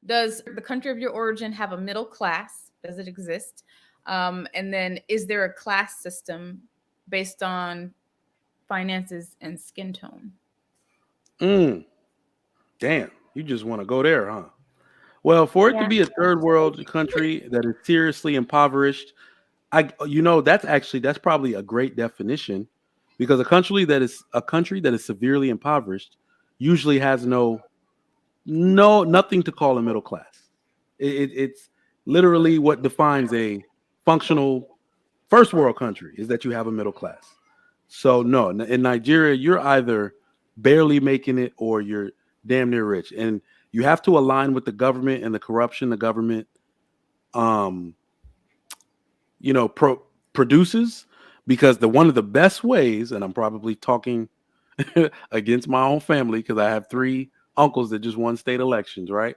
Does the country of your origin have a middle class? Does it exist? And then is there a class system based on finances and skin tone? Mm, damn, you just want to go there, huh? Well, for it to Yeah. be a third world country that is seriously impoverished, that's probably a great definition, because a country that is severely impoverished usually has nothing to call a middle class. It's literally what defines a functional first world country, is that you have a middle class. So no, in Nigeria, you're either barely making it or you're damn near rich, and you have to align with the government and the corruption the government, um, produces. Because the one of the best ways, and I'm probably talking against my own family because I have three uncles that just won state elections, right?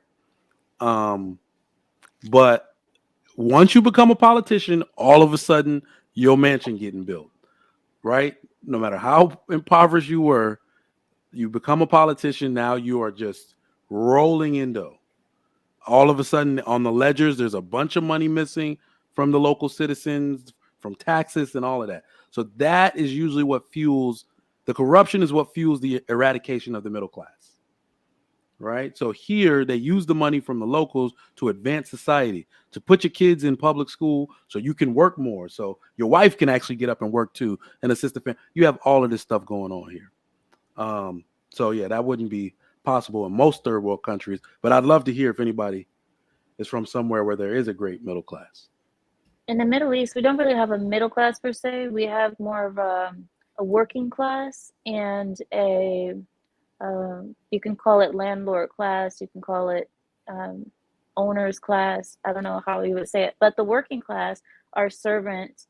Um, but once you become a politician, all of a sudden your mansion getting built, right? No matter how impoverished you were, you become a politician. Now you are just rolling in dough. All of a sudden, on the ledgers, there's a bunch of money missing from the local citizens, from taxes, and all of that. So that is usually what fuels the corruption, is what fuels the eradication of the middle class, right? So here they use the money from the locals to advance society, to put your kids in public school so you can work more, so your wife can actually get up and work too and assist the family. You have all of this stuff going on here. So yeah, that wouldn't be possible in most third world countries. But I'd love to hear if anybody is from somewhere where there is a great middle class. In the Middle East, we don't really have a middle class per se. We have more of a working class and a you can call it landlord class, you can call it um, owner's class. I don't know how you would say it, but the working class are servants,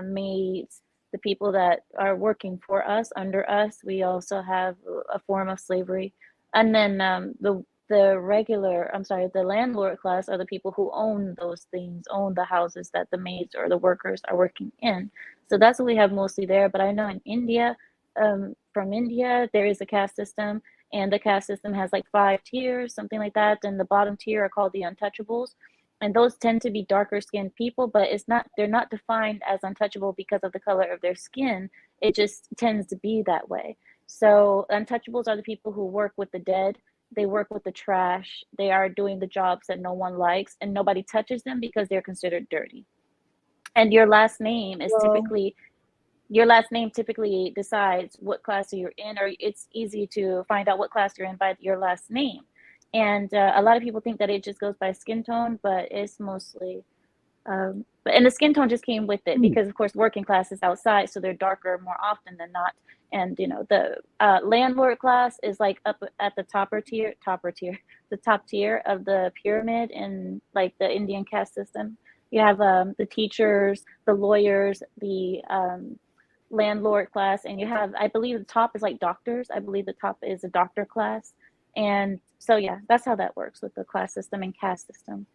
maids, the people that are working for us, under us. We also have a form of slavery, and then the landlord class are the people who own those things, own the houses that the maids or the workers are working in. So that's what we have mostly there. But I know in India, from India, there is a caste system, and the caste system has like 5 tiers, something like that. And the bottom tier are called the untouchables. And those tend to be darker skinned people, but they're not defined as untouchable because of the color of their skin. It just tends to be that way. So untouchables are the people who work with the dead. They work with the trash. They are doing the jobs that no one likes and nobody touches them because they're considered dirty. And Well, your last name typically decides what class you're in, or it's easy to find out what class you're in by your last name. And a lot of people think that it just goes by skin tone, but it's mostly and the skin tone just came with it because, of course, working class is outside, so they're darker more often than not. And the landlord class is like up at the the top tier of the pyramid in like the Indian caste system. You have the teachers, the lawyers, the landlord class, and you have, I believe, the top is like doctors. I believe the top is a doctor class, and so yeah, that's how that works with the class system and caste system.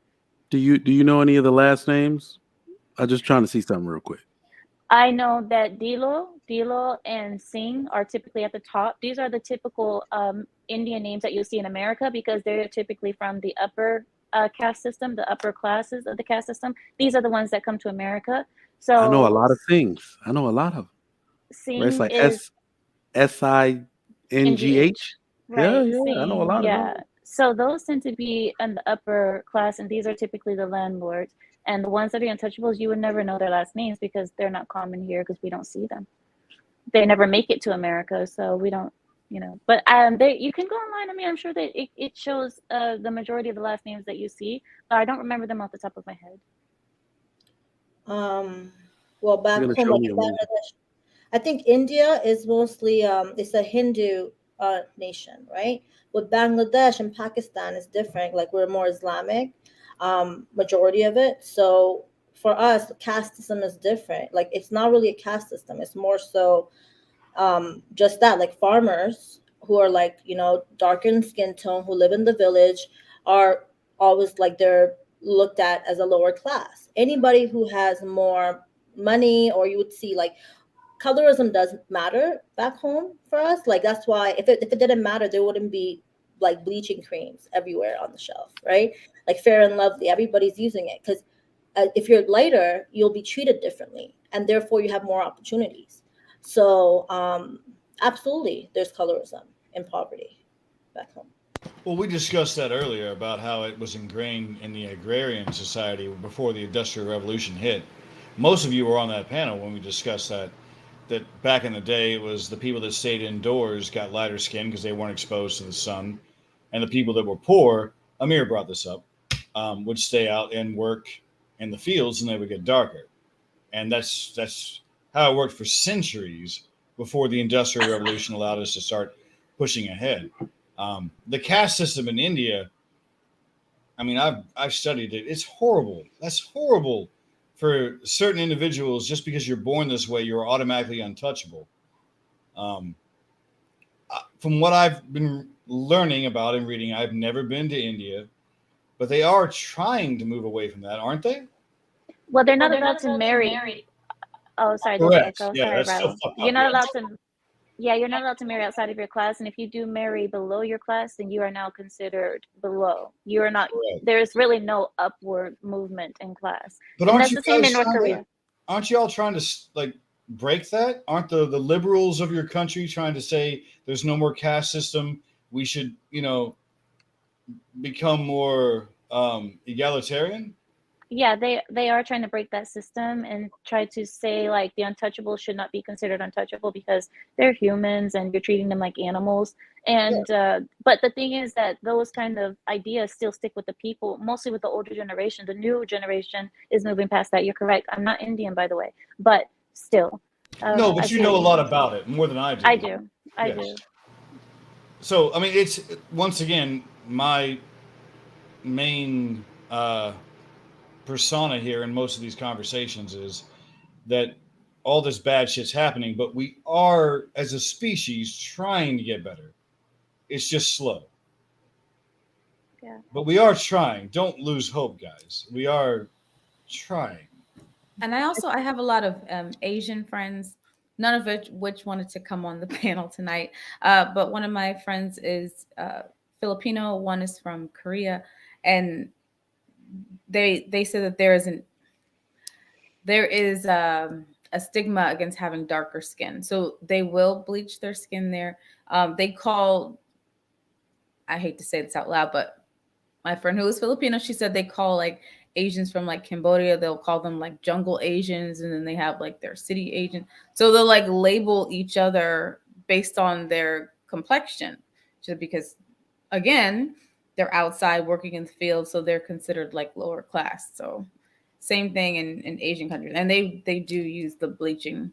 Do you know any of the last names? I'm just trying to see something real quick. I know that Dilo, and Singh are typically at the top. These are the typical Indian names that you'll see in America because they're typically from the upper caste system, the upper classes of the caste system. These are the ones that come to America. I know a So lot of things. I know a lot of. Right? It's Singh like is SINGH. NGH, Yeah, right? yeah. I know a Singh, lot of yeah. those. So those tend to be in the upper class, and these are typically the landlords. And the ones that are untouchables, you would never know their last names because they're not common here because we don't see them. They never make it to America, so we don't, But they you can go online. I mean, I'm sure that it shows the majority of the last names that you see, but I don't remember them off the top of my head. um, well, You're back gonna home, show like me in a movie. Bangladesh, I think India is mostly it's a Hindu nation, right? With Bangladesh and Pakistan is different. Like we're more Islamic, majority of it. So for us, the caste system is different. Like it's not really a caste system. It's more so just that, like farmers who are like darkened skin tone who live in the village are always like they're looked at as a lower class. Anybody who has more money, or you would see like colorism doesn't matter back home for us. Like that's why if it didn't matter, there wouldn't be like bleaching creams everywhere on the shelf, right? Like Fair and Lovely, everybody's using it because if you're lighter, you'll be treated differently, and therefore you have more opportunities. So absolutely, there's colorism in poverty back home. Well, we discussed that earlier about how it was ingrained in the agrarian society before the Industrial Revolution hit. Most of you were on that panel when we discussed that back in the day it was the people that stayed indoors got lighter skin because they weren't exposed to the sun, and the people that were poor, Amir brought this up, would stay out and work in the fields and they would get darker. And that's how it worked for centuries before the Industrial Revolution allowed us to start pushing ahead. The caste system in India, I mean, I've studied it. It's horrible. That's horrible for certain individuals. Just because you're born this way, you're automatically untouchable. From what I've been learning about and reading, I've never been to India, but they are trying to move away from that, aren't they? Well, they're not allowed to marry. Oh, sorry, there's an Correct. echo. Yeah, Sorry, that's Riley. so You're not allowed to. Yeah, you're not allowed to marry outside of your class, and if you do marry below your class, then you are now considered below. You are not. Correct. There's really no upward movement in class, But and aren't that's you the same guys in North trying to- Korea. Aren't you all trying to like break that? Aren't the liberals of your country trying to say there's no more caste system? We should, become more egalitarian? Yeah, they are trying to break that system and try to say like the untouchable should not be considered untouchable because they're humans and you're treating them like animals. And but the thing is that those kind of ideas still stick with the people, mostly with the older generation. The new generation is moving past that. You're correct. I'm not Indian, by the way, but still. No, but I you see know a what you lot mean. about it, more than I do. I do. I Yes. do. So, I mean, it's once again my main persona here in most of these conversations is that all this bad shit's happening, but we are, as a species, trying to get better. It's just slow. Yeah. But we are trying. Don't lose hope, guys. We are trying. And I have a lot of Asian friends, none of which wanted to come on the panel tonight. But one of my friends is Filipino, one is from Korea, and they say that there is a stigma against having darker skin, so they will bleach their skin there. I hate to say this out loud, but my friend who is Filipino, she said they call like Asians from like Cambodia, they'll call them like jungle Asians, and then they have like their city Asian. So they'll like label each other based on their complexion, just because, again, they're outside working in the field, so they're considered like lower class. So same thing in Asian countries, and they do use the bleaching